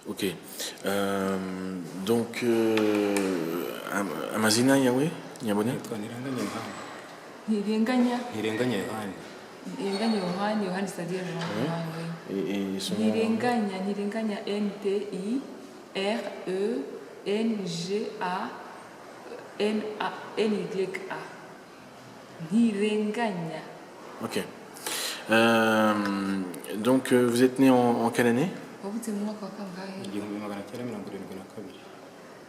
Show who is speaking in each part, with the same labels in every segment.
Speaker 1: Ok. Donc, amazina yawe nyabone?
Speaker 2: Nitwa Ntirenganya Yohani.
Speaker 3: Ntirenganya
Speaker 2: Ntirenganya Yohani.
Speaker 3: Ntirenganya Yohani, Yohani c'est-à-dire Yohani, oui.
Speaker 1: Et son nom?
Speaker 3: Ntirenganya, Ntirenganya. Ntirenganya.
Speaker 1: Ok. Donc, vous êtes né en quelle année?
Speaker 3: Wavutse mu mwaka wa kangahe?
Speaker 2: 1972.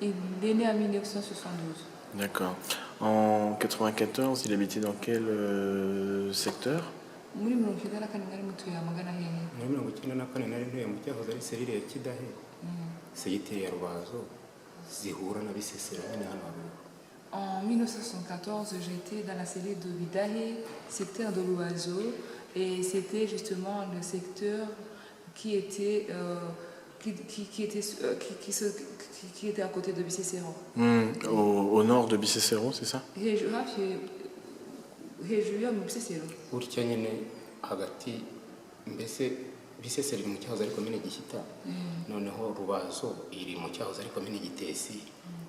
Speaker 3: Il est né en 1972.
Speaker 1: D'accord. En 94, il habitait dans quel secteur?
Speaker 3: Muri 1994 mwari mutuye amagana hehe?
Speaker 2: Muri 1994 nari ntuye mu cyahoze ari serire ya Kidahe, segiteri ya Rubazo, zihura na Bisesero nyine hano haruguru.
Speaker 3: En 1974, j'étais dans la cellule de Vidahe, secteur de l'Oiseau, et c'était justement le secteur qui était à côté de Bicécéron.
Speaker 1: Au nord de Bicécéron, c'est ça?
Speaker 3: Hejuru ya Bicécéron.
Speaker 2: Gutya nyine hagati mbese Bisesero iri mu cyahoze ari komine Gishyita, noneho Rubazo iri mu cyahoze ari komine Gitesi.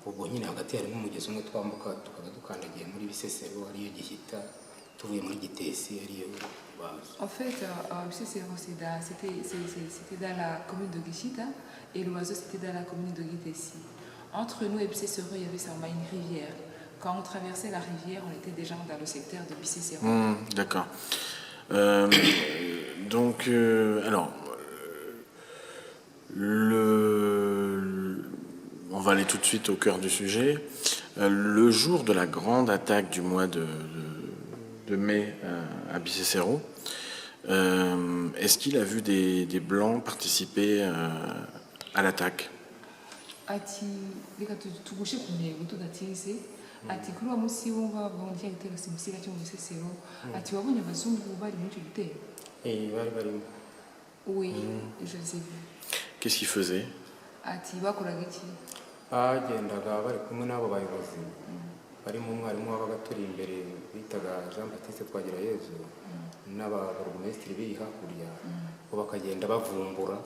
Speaker 2: Ubwo nyine hagati harimo umugezi umwe twambuka tukaba dukandagiye muri Bisesero ariyo Gishyita, tuvuye muri Gitesi ariyo Rubazo.
Speaker 3: En fait, Bicécéron c'était dans la commune de Gishyita et l'Oiseau c'était dans la commune de Gitesi. Entre nous et Bicécéron, il y avait seulement une rivière. Quand on traversait la rivière, on était déjà dans le secteur de Bicécéron.
Speaker 1: D'accord. Donc, alors, on va aller tout de suite au cœur du sujet. Le jour de la grande attaque du mois de mai à Bicécéron, est-ce qu'il a vu des Blancs participer à l'attaque?
Speaker 3: Ati reka tugushe ku ntego tudatinze ati kuri uwo munsi wumva bongeye gutera simusiga cyo mu Bisesero ati wabonye abazungu bari muri icyo gitero?
Speaker 2: Bari barimo.
Speaker 3: Oui, je les ai vus.
Speaker 1: Qu'est-ce qu'ils faisaient?
Speaker 3: Ati bakoraga iki?
Speaker 2: Bagendaga bari kumwe n'abo bayobozi, barimo umwarimu wabaga turi imbere bitaga Jean Baptiste Twagirayezu n'ababurugumesitiri biri hakurya, bo bakagenda bavumbura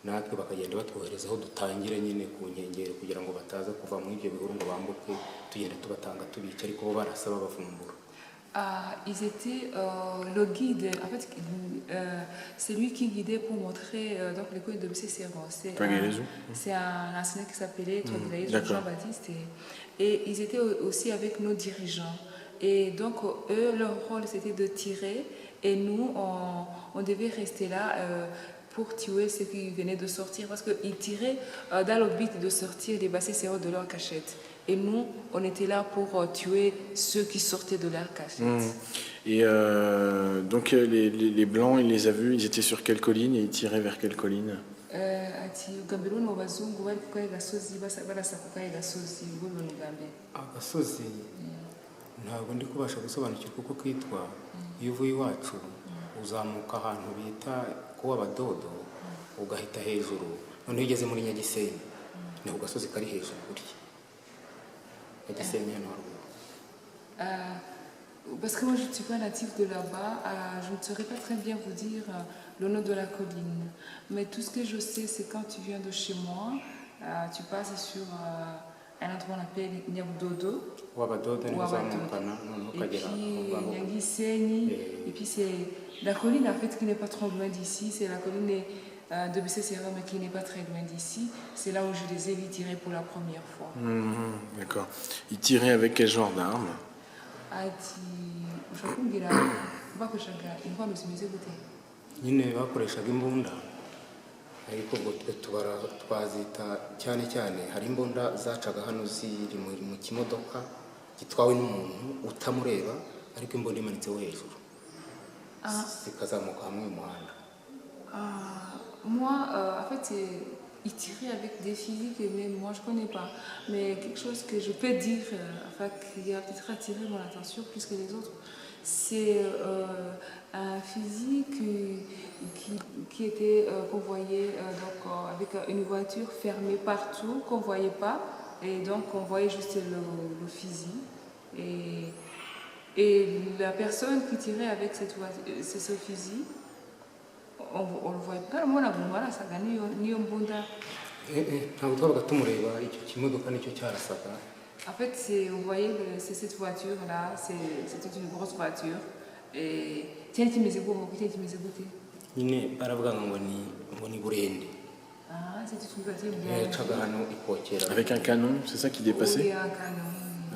Speaker 2: natwe bakagenda batwohereza aho dutangira nyine ku nkengero kugira ngo bataza kuva mu ibyo bihuru ngo bambuke, tugenda tubatanga tubica ariko bo barasaba bavumbura.
Speaker 3: Ils étaient le guide, en fait c'est lui qui guidait pour montrer donc l'école de Bicécéron. C'est un enseignant qui s'appelait Jean-Baptiste et ils étaient aussi avec nos dirigeants. Et donc eux, leur rôle c'était de tirer et nous on devait rester là pour tuer ceux qui venaient de sortir parce qu'ils tiraient dans le but de sortir des Bicécéron de leur cachette. Et nous, on était là pour tuer ceux qui sortaient de leur cachette.
Speaker 1: Et donc les Blancs, il les a vus, ils étaient sur quelle colline et ils tiraient vers quelle colline?
Speaker 2: Agasozi ntabwo ndi kubasha gusobanukirwa uko kitwa. Iyo uvuye iwacu uzamuka ahantu bita kuwa Badodo ugahita hejuru, noneho ugeze muri Nyagisenyi ni ku gasozi kari hejuru burya.
Speaker 3: Parce que moi je ne suis pas natif de là-bas, je ne saurais pas très bien vous dire le nom de la colline. Mais tout ce que je sais, c'est quand tu viens de chez moi, tu passes sur un endroit qu'on appelle Nyabudodo. Et puis Nyagisenyi. Et puis c'est la colline en fait qui n'est pas trop loin d'ici, c'est la colline de Bicécéron mais qui n'est pas très loin d'ici. C'est là où je les ai vus tirer pour la première fois.
Speaker 1: D'accord. Ils tiraient avec quel genre d'armes?
Speaker 2: Nyine bakoreshaga imbunda ariko ubwo tubara twazita cyane cyane hari imbunda zacaga hano ziri mu kimodoka gitwawe n'umuntu utamureba ariko imbunda imanitseho hejuru zikazamuka hamwe mu muhanda.
Speaker 3: Moi, en fait, ils tiraient avec des physiques, mais moi je ne connais pas. Mais quelque chose que je peux dire, enfin, qui a peut-être attiré mon attention plus que les autres, c'est un physique qui était convoyé donc, avec une voiture fermée partout, qu'on ne voyait pas. Et donc on voyait juste le fusil. Et la personne qui tirait avec ce fusil, on le voyait pas. Moi, ça gagne ni un bunda.
Speaker 2: ntabwo twabaga tumureba icyo kimodoka nicyo cyarasaga.
Speaker 3: En fait, vous voyez, c'est cette voiture-là, c'était une grosse voiture. Et tiens, tu me dis goûter.
Speaker 2: Nyine baravuga ngo ni burende.
Speaker 3: Ah, c'était une voiture bien.
Speaker 2: Yacaga hano ikokera.
Speaker 1: Avec un canon, c'est ça qui dépassait?
Speaker 3: Oui, un canon.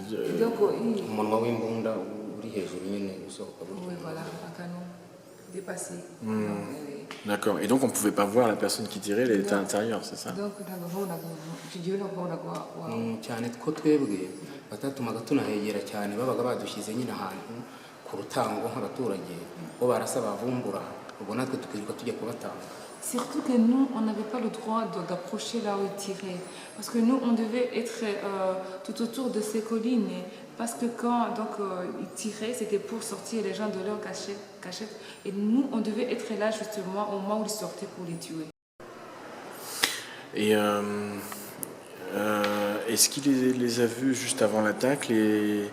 Speaker 3: Et donc,
Speaker 2: umunwa w'imbunda uri hejuru nyine usohoka.
Speaker 3: Oui, voilà, un canon dépassé.
Speaker 1: D'accord. Et donc on ne pouvait pas voir la personne qui tirait, elle était à l'intérieur, c'est ça?
Speaker 3: Donc,
Speaker 2: cyane ko twebwe batatumaga tunahegera cyane babaga badushyize nyine ahantu ku rutango nk'abaturage bo barasa bavumbura ubwo natwe tukiruka tujya kubatanga.
Speaker 3: Surtout que nous, on n'avait pas le droit d'approcher là où ils tiraient. Parce que nous, on devait être tout autour de ces collines. Parce que quand ils tiraient, c'était pour sortir les gens de leur cachette. Et nous, on devait être là justement au moment où ils sortaient pour les tuer.
Speaker 1: Et est-ce qu'il les a vus juste avant l'attaque, les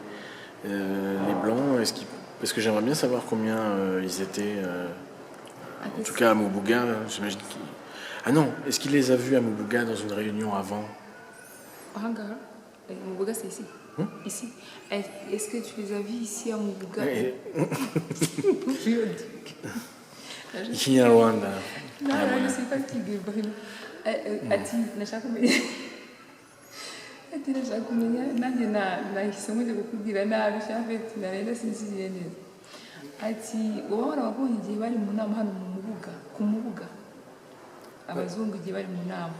Speaker 1: Blancs? Parce que j'aimerais bien savoir combien ils étaient... en tout cas à Moubuga, j'imagine qu'il... Ah non, est-ce qu'il les a vus à Moubuga dans une réunion avant?
Speaker 3: Moubuga, c'est ici. Ici. Est-ce que tu les as vus ici à Moubuga?
Speaker 1: Kinyarwanda.
Speaker 3: Non, je ne sais pas qui est Bruno. Ati, nashaka kumenya nanjye nahisemo njye kukubwira nabi shafeti narenda sinziriye neza. Ati wowe wabonye igihe bari mu nama hano ku mubuga abazungu igihe bari mu nama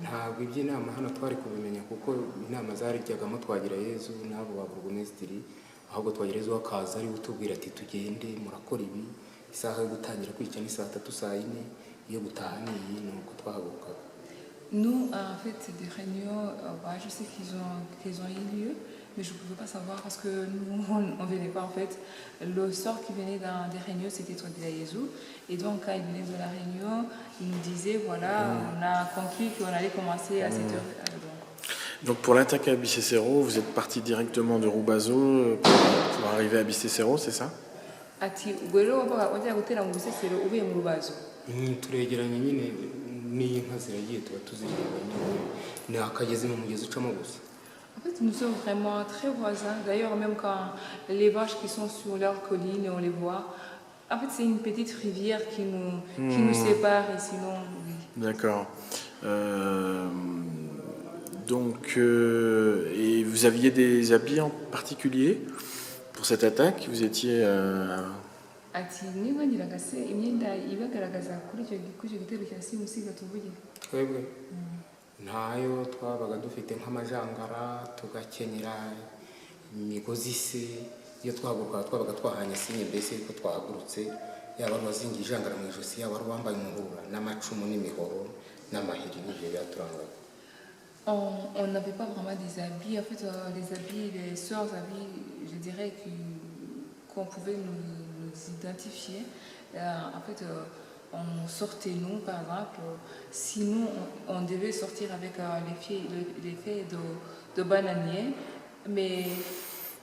Speaker 2: ntabwo iby'inama hano twari kubimenya kuko inama zarijyagamo twagira Yezu n'abo ba burugumesitiri ahubwo twagira Yezu akaza ari utubwira ati tugende murakora ibi isaha yo gutangira kwica ni saa 3 saa 4 iyo gutaha ni iyi nuko twahagurukaga.
Speaker 3: Nous, en fait, c'est des réunions, je sais qu'ils ont eu lieu, mais je ne pouvais pas savoir parce que nous, on ne venait pas en fait. Le sort qui venait dans des réunions, c'était Twagila Yezu. Et donc, quand il venait de la réunion, il nous disait, voilà, on a conclu qu'on allait commencer à 7h.
Speaker 1: Donc, pour l'attaque à Bicécero, vous êtes parti directement de Rubazo pour arriver à Bicécero, c'est ça?
Speaker 2: turegeranye nyine n'inka ziragiye tuba tuzireba nyine ni akagezi mu mugezi ucamo gusa.
Speaker 3: En fait, nous sommes vraiment très voisins. D'ailleurs, même quand les vaches qui sont sur leur colline, on les voit. En fait, c'est une petite rivière qui nous sépare et sinon, oui.
Speaker 1: D'accord. Donc, et vous aviez des habits en particulier pour cette attaque? Vous étiez...
Speaker 3: Ati niba se imyenda ibagaragaza kuri icyo gitero cya simusiga tuvuge
Speaker 2: twebwe ntayo twabaga dufite nk'amajangara tugakenyera imigozi se iyo twabaga twahanye sinye mbese ko twahagurutse yaba wazingiye ijangara mu ijosi yaba wambaye umuhura n'amacumu n'imihoro n'amahiri n'ibyo byaturangaga.
Speaker 3: On n'avait pas vraiment des habits. En fait, les habits, les sœurs habits, je dirais qu'on pouvait nous identifier. En fait, on sortait nous, par exemple, si nous, on devait sortir avec les filles de bananier, mais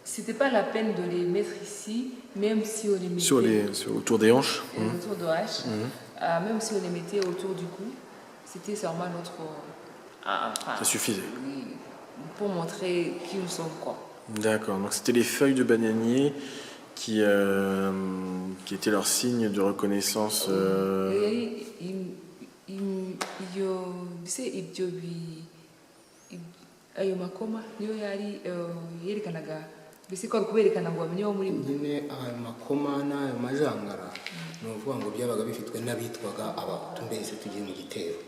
Speaker 3: c'était pas la peine de les mettre ici, même si on les mettait...
Speaker 1: autour des hanches.
Speaker 3: Autour des hanches. Même si on les mettait autour du cou, c'était seulement notre...
Speaker 1: ça suffisait.
Speaker 3: Pour montrer qui nous sommes, quoi.
Speaker 1: D'accord, donc c'était les feuilles de bananier qui était leur signe de reconnaissance.
Speaker 2: Nyine ayo makoma n'ayo majangara ni ukuvuga ngo byabaga bifitwe n'abitwaga abahutu mbese tugiye mu gitero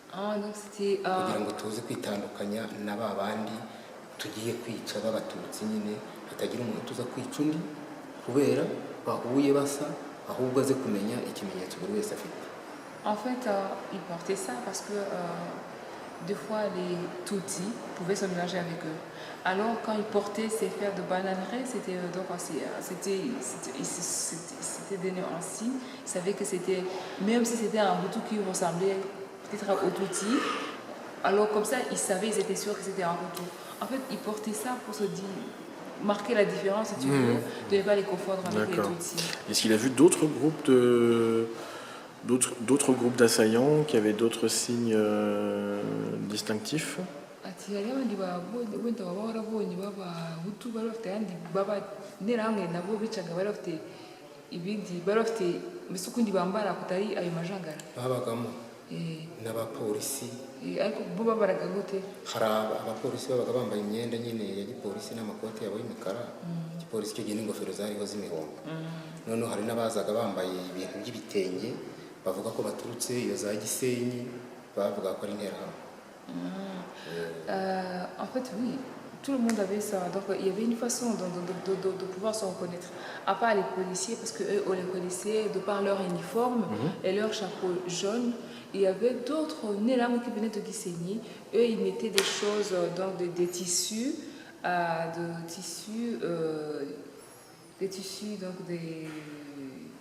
Speaker 2: kugira ngo tuze kwitandukanya na ba bandi tugiye kwica b'abatutsi nyine hatagira umuntu tuza kwica undi kubera bahuye basa ahubwo aze kumenya ikimenyetso buri wese afite.
Speaker 3: En fait, ils portaient ça parce que des fois les Tutsis pouvaient se mélanger avec eux. Alors quand ils portaient ces fers de bananerie, c'était donné en signe. Ils savaient que c'était, même si c'était un Hutu qui ressemblait peut-être au Tutsi, alors comme ça ils savaient, ils étaient sûrs que c'était un Hutu. En fait, ils portaient ça pour se dire, marquer la différence, si tu veux, de ne pas les confondre avec les Tutsis.
Speaker 1: Est-ce qu'il a vu d'autres groupes d'autres groupes d'assaillants qui avaient d'autres signes distinctifs?
Speaker 3: ati hari abandi babonye wenda baba warabonye b'abahutu bari bafite ayandi b'interahamwe nabo bicaga bari bafite ibindi bari bafite mbese ukundi bambara kutari ayo majangara
Speaker 2: babagamo n'abapolisi
Speaker 3: ariko bo babaraga gute?
Speaker 2: hari abapolisi babaga bambaye imyenda nyine ya gipolisi n'amakoti yabo y'imikara igipolisi cyo gihe n'ingofero zariho z'imihondo noneho hari n'abazaga bambaye ibintu by'ibitenge bavuga ko baturutse iyo za Gisenyi bavuga ko ari interahamwe.
Speaker 3: En fait, oui, tout le monde avait ça. Donc, il y avait une façon de pouvoir se reconnaître. À part les policiers, parce qu'eux, on les connaissait de par leur uniforme et leur chapeau jaune. Il y avait d'autres Nélam qui venaient de Gisenyi. Eux, ils mettaient des choses, donc des tissus, donc des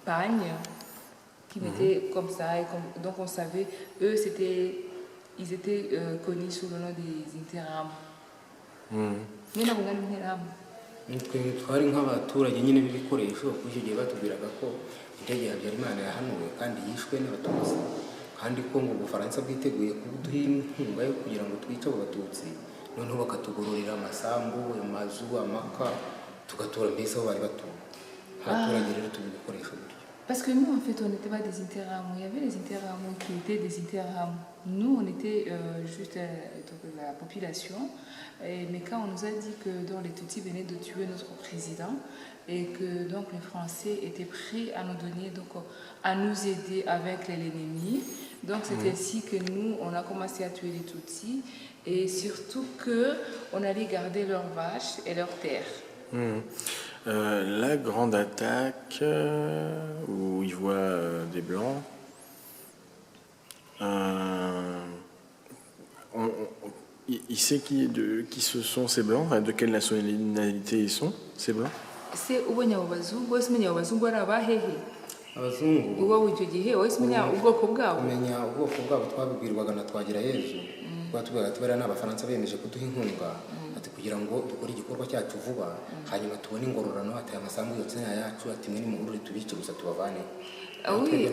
Speaker 3: pagnes qui mettaient comme ça. Donc, on savait, eux, ils étaient connus sous le nom des Interahamwe.
Speaker 2: twari nk'abaturage nyine b'ibikoresho icyo gihe batubwiraga ko indege ya Habyarimana yahanuwe kandi yishwe n'abatutsi kandi ko mu Bufaransa bwiteguye kuduha inkunga yo kugira ngo twice abo batutsi noneho bakatugororera amasambu amazu amaka tugatura mbese aho bari batuye abaturage rero tubikoresho.
Speaker 3: Parce que nous, en fait, on n'était pas des Interahamwe. Il y avait les Interahamwe qui étaient des Interahamwe. Nous, on était juste la population. Mais quand on nous a dit que donc, les Tutsis venaient de tuer notre président et que donc, les Français étaient prêts à nous donner, donc, à nous aider avec l'ennemi, donc c'est ainsi que nous, on a commencé à tuer les Tutsis et surtout qu'on allait garder leurs vaches et leurs terres.
Speaker 1: La grande attaque où il voit des blancs, il sait qui ce sont ces blancs, de quelle nationalité ils sont, ces blancs?
Speaker 3: C'est abazungu ari abahehe
Speaker 2: abazungu
Speaker 3: uwo icyo gihe wese umenya ubwoko bwabo
Speaker 2: twabibwirwaga na Twagirayezu twatubwiraga ati bariya n'abafaransa bemeje kuduha inkunga ati kugira ngo dukore igikorwa cyacu vuba hanyuma tubone ingororano ati amasambu yose yacu ati mwe nimugurure tubice gusa tubavane.
Speaker 3: Oui.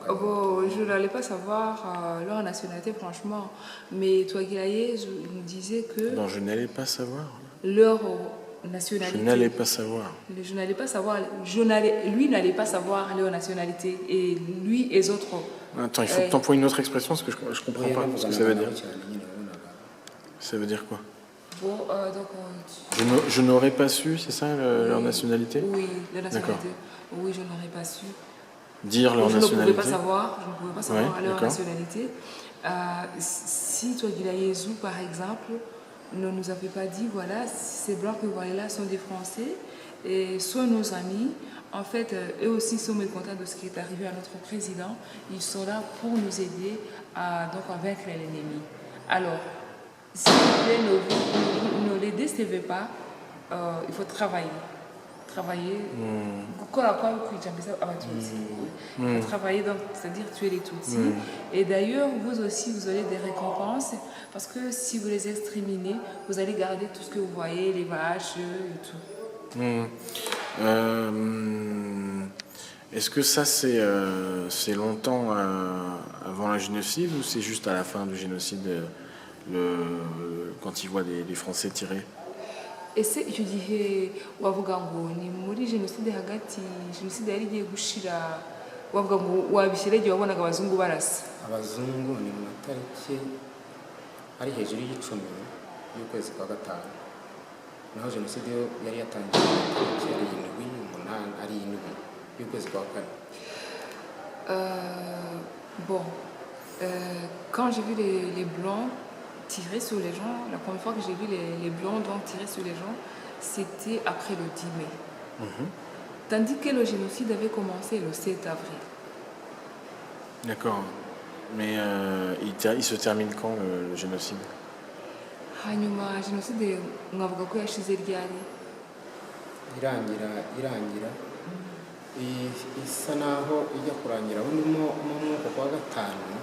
Speaker 2: Bon,
Speaker 3: je n'allais pas savoir leur nationalité franchement, mais Twagirayezu nous disait que...
Speaker 1: Non, je n'allais pas savoir.
Speaker 3: Leur nationalité.
Speaker 1: Je n'allais pas savoir.
Speaker 3: Je n'allais pas savoir. Lui n'allait pas savoir leur nationalité et lui et les autres.
Speaker 1: Attends, il faut que tu emploies une autre expression parce que je ne comprends pas ce que ça veut dire. Ça veut dire quoi?
Speaker 3: Bon,
Speaker 1: je n'aurais pas su, c'est ça, leur nationalité?
Speaker 3: Oui, leur nationalité. Oui, je n'aurais pas su.
Speaker 1: Dire leur nationalité?
Speaker 3: Je ne pouvais pas savoir leur nationalité. Si Twagirayezu, par exemple, ne nous avait pas dit, voilà, ces blancs que vous voyez là sont des Français et sont nos amis. En fait, eux aussi sont mécontents de ce qui est arrivé à notre président. Ils sont là pour nous aider à vaincre l'ennemi. Alors, s'il vous plaît, ne les décevez pas. Il faut travailler. Travailler, donc, c'est-à-dire tuer les Tutsis. Et d'ailleurs, vous aussi, vous aurez des récompenses parce que si vous les exterminez, vous allez garder tout ce que vous voyez, les vaches et tout.
Speaker 1: Est-ce que ça, c'est longtemps avant le génocide ou c'est juste à la fin du génocide, quand ils voient les Français tirer?
Speaker 3: ese icyo gihe wavuga ngo ni muri jenoside hagati jenoside yari igiye gushira wavuga ngo wabishyira igihe wabonaga abazungu barasa?
Speaker 2: Abazungu ni mu matariki ari hejuru y'icumi y'ukwezi kwa gatanu naho jenoside yari yatangiye ari 7 y'ukwezi kwa kane.
Speaker 3: Bon, quand j'ai vu les blancs tirer sur les gens, la première fois que j'ai vu les blancs donc tirer sur les gens, c'était après le 10 mai. Tandis que le génocide avait commencé le 7 avril.
Speaker 1: D'accord. Mais il se termine quand le génocide?
Speaker 3: Hanyuma génocide mwavuga ko yashize ryari?
Speaker 2: Irangira isa naho ijya kurangira mu mwaka wa gatanu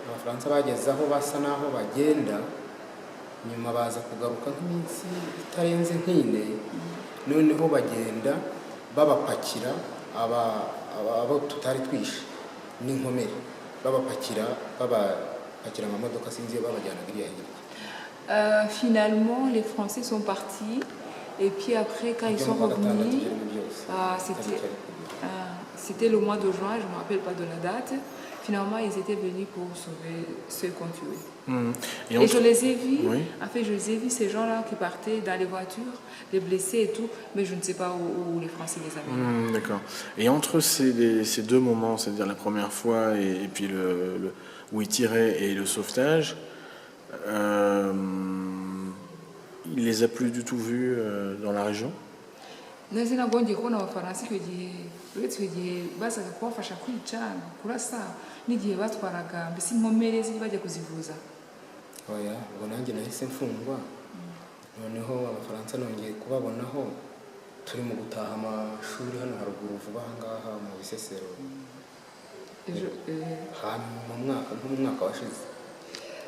Speaker 2: abafaransa bageze aho basa naho bagenda nyuma baza kugaruka nk'iminsi itarenze nk'ine noneho bagenda babapakira abo tutari twishe n'inkomere babapakira amamodoka sinzi iyo babajyanaga iriya hirya.
Speaker 3: Finalement, les Français sont partis et puis après, quand ils sont revenus, c'était le mois de juin, je ne me rappelle pas de la date. Finalement, ils étaient venus pour sauver ceux qu'on tuait. Et je les ai vus, en fait, je les ai vus, ces gens-là qui partaient dans les voitures, les blessés et tout, mais je ne sais pas où les Français les avaient.
Speaker 1: D'accord. Et entre ces deux moments, c'est-à-dire la première fois et puis où ils tiraient et le sauvetage, il les a plus du tout vus dans la région?
Speaker 3: Nzi nabongeye kubona abafaransa icyo gihe uretse icyo gihe bazaga kubafasha kwica kurasa n'igihe batwaraga mbese inkomere ziri bajya kuzivuza.
Speaker 2: Oya ubwo nanjye nahise mfungwa noneho abafaransa nongeye kubabonaho turi mu gutaha amashuri hano haruguru vuba ahangaha mu Bisesero mu mwaka washize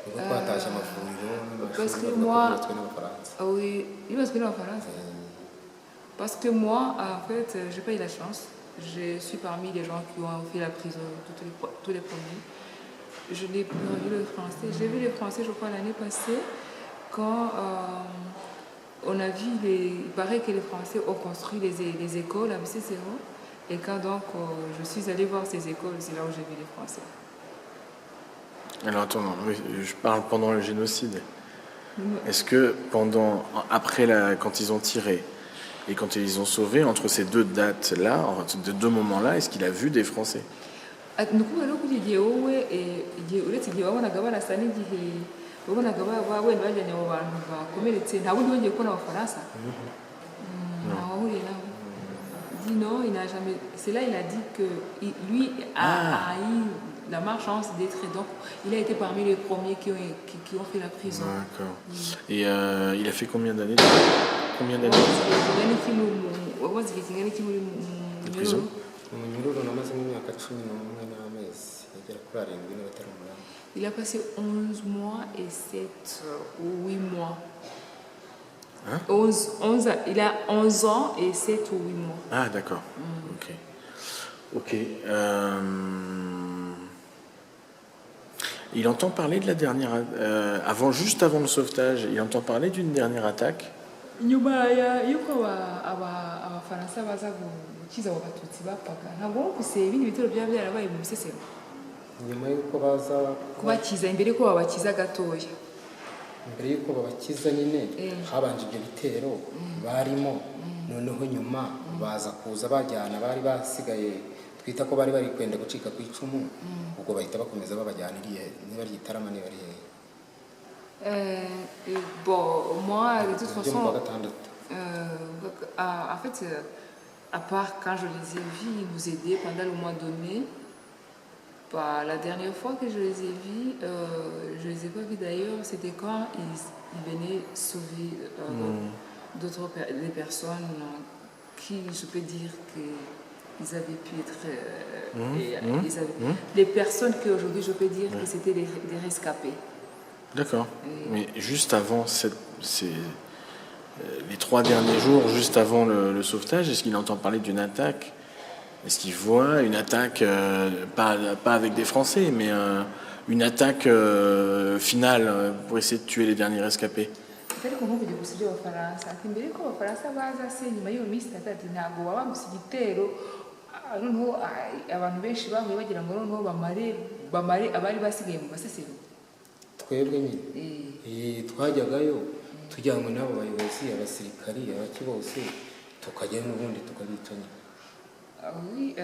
Speaker 2: ubwo twatashye amavuriro n'amashuri y'abafaransa.
Speaker 3: Oui, yubatswe n'abafaransa. Parce que moi, en fait, j'ai pas eu la chance. Je suis parmi les gens qui ont fait la prison, tous les premiers. Je n'ai plus vu le français. J'ai vu les Français, je crois, l'année passée, quand on a vu, il paraît que les Français ont construit les écoles à Bisesero. Et quand donc je suis allée voir ces écoles, c'est là où j'ai vu les Français.
Speaker 1: Alors attends, oui, je parle pendant le génocide. Est-ce que quand ils ont tiré, et quand ils ont sauvé, entre ces deux dates-là, entre ces deux moments-là, est-ce qu'il a vu des Français?
Speaker 3: Non, il n'a jamais. C'est là il a dit que lui a eu la malchance d'être, donc il a été parmi les premiers qui ont fait la prison.
Speaker 1: D'accord. Et il a fait combien d'années? Prison.
Speaker 3: Il a passé 11 mois et 7 ou 8 mois.
Speaker 1: Hein?
Speaker 3: il a 11 ans et 7 ou 8 mois.
Speaker 1: Ah d'accord. Ok. Il entend parler de la dernière juste avant le sauvetage, il entend parler d'une dernière attaque.
Speaker 3: Nyuma yuko abafaransa baza gukiza abo batutsi bapfaga ntabwo bumvise ibindi bitero byaba byarabaye mu Bisesero.
Speaker 2: Nyuma yuko baza
Speaker 3: kubakiza imbere ko babakiza gatoya.
Speaker 2: Mbere yuko babakiza nyine habanje ibyo bitero barimo noneho nyuma baza kuza bajyana bari basigaye twita ko bari kwenda gucika ku icumu ubwo bahita bakomeza babajyana iriye niba ari Gitarama niba ari
Speaker 3: bon, moi, de toute façon, en fait, à part quand je les ai vus, ils nous aidaient pendant le mois de mai. La dernière fois que je les ai vus, je ne les ai pas vus d'ailleurs, c'était quand ils venaient sauver des personnes qui, je peux dire, qu'ils avaient pu être... les personnes qu'aujourd'hui, je peux dire que c'était des rescapés.
Speaker 1: D'accord. Mais juste avant les 3 derniers jours, juste avant le sauvetage, est-ce qu'il entend parler d'une attaque? Est-ce qu'il voit une attaque, pas avec des Français, mais une attaque finale pour essayer de tuer les derniers rescapés?
Speaker 2: twebwe nyine twajyagayo tujyanywe n'abo bayobozi abasirikari abaki bose tukajya n'ubundi tukabicanya.
Speaker 3: Oui,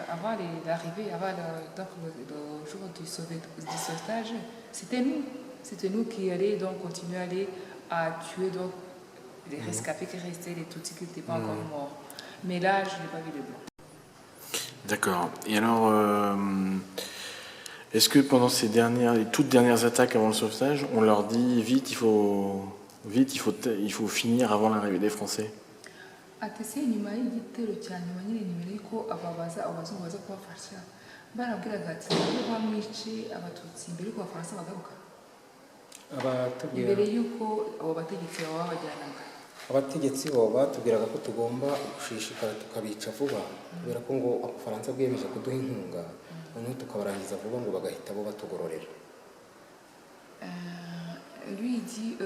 Speaker 3: avant l'arrivée, avant le jour du sauvetage, c'était nous qui allions donc continuer à tuer donc les rescapés qui restaient, les Tutsis qui n'étaient pas encore morts. Mais là, je n'ai pas vu de blanc.
Speaker 1: D'accord. Et alors, est-ce que pendant les toutes dernières attaques avant le sauvetage, on leur dit vite, il faut finir avant l'arrivée des Français?
Speaker 2: abategetsi bo batubwiraga ko tugomba gushishikara tukabica vuba kubera ko ngo Abafaransa bwiyemeje kuduha inkunga noneho tukabarangiza vuba ngo bagahita bo batugororera.
Speaker 3: Lui, il dit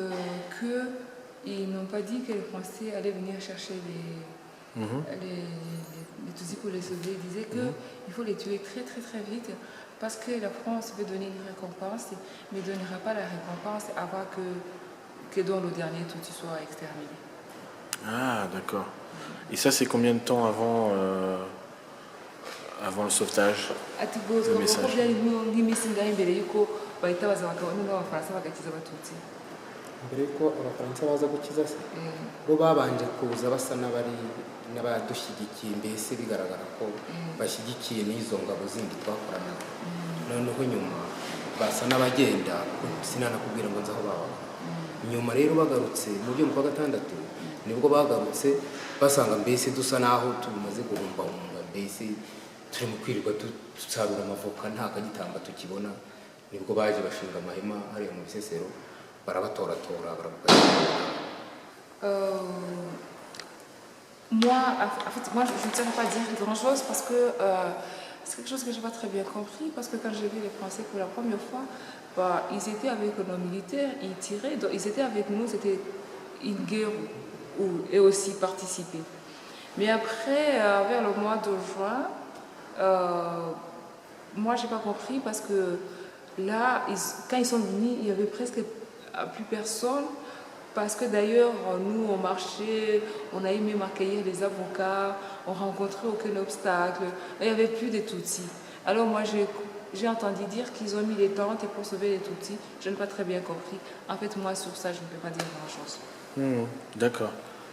Speaker 3: qu'ils n'ont pas dit que les Français allaient venir chercher les Tutsis pour les sauver. Il disait qu'il faut les tuer très très très vite parce que la France veut donner une récompense, mais ne donnera pas la récompense avant que dans le dernier Tutsi soit exterminé.
Speaker 1: Ah, d'accord. Et ça, c'est combien de temps avant le sauvetage? Le message.
Speaker 2: Mbere yuko abafaransa baza gukiza se bo babanje kuza basa n'abadushyigikiye, mbese bigaragara ko bashyigikiye n'izo ngabo zindi twakoranaga. Noneho nyuma basa n'abagenda, sinanakubwira ngo nzi aho babaga. Nyuma rero bagarutse mu byo mu kwa gatandatu nibwo bagarutse basanga mbese dusa naho tumaze guhumbahumba, mbese turi mu kwirirwa dusarura amavoka nta kagitamba tukibona. Nibwo baje bashinga amahema hariya mu Bisesero barabatoratora
Speaker 3: Moi, en fait, je ne saurais pas dire grand-chose parce que c'est quelque chose que je n'ai pas très bien compris, parce que quand j'ai vu les Français pour la première fois, ils étaient avec nos militaires, ils tiraient, donc ils étaient avec nous, c'était une guerre où eux aussi participaient. Mais après, vers le mois de juin, moi, je n'ai pas compris parce que là, quand ils sont venus, il n'y avait presque plus personne. Parce que d'ailleurs, nous, on marchait, on a aimé accueillir les avocats, on rencontrait aucun obstacle. Il n'y avait plus de Tutsis. Alors moi, j'ai entendu dire qu'ils ont mis les tentes pour sauver les Tutsis. Je n'ai pas très bien compris. En fait, moi, sur ça, je ne peux pas dire grand-chose.
Speaker 1: D'accord.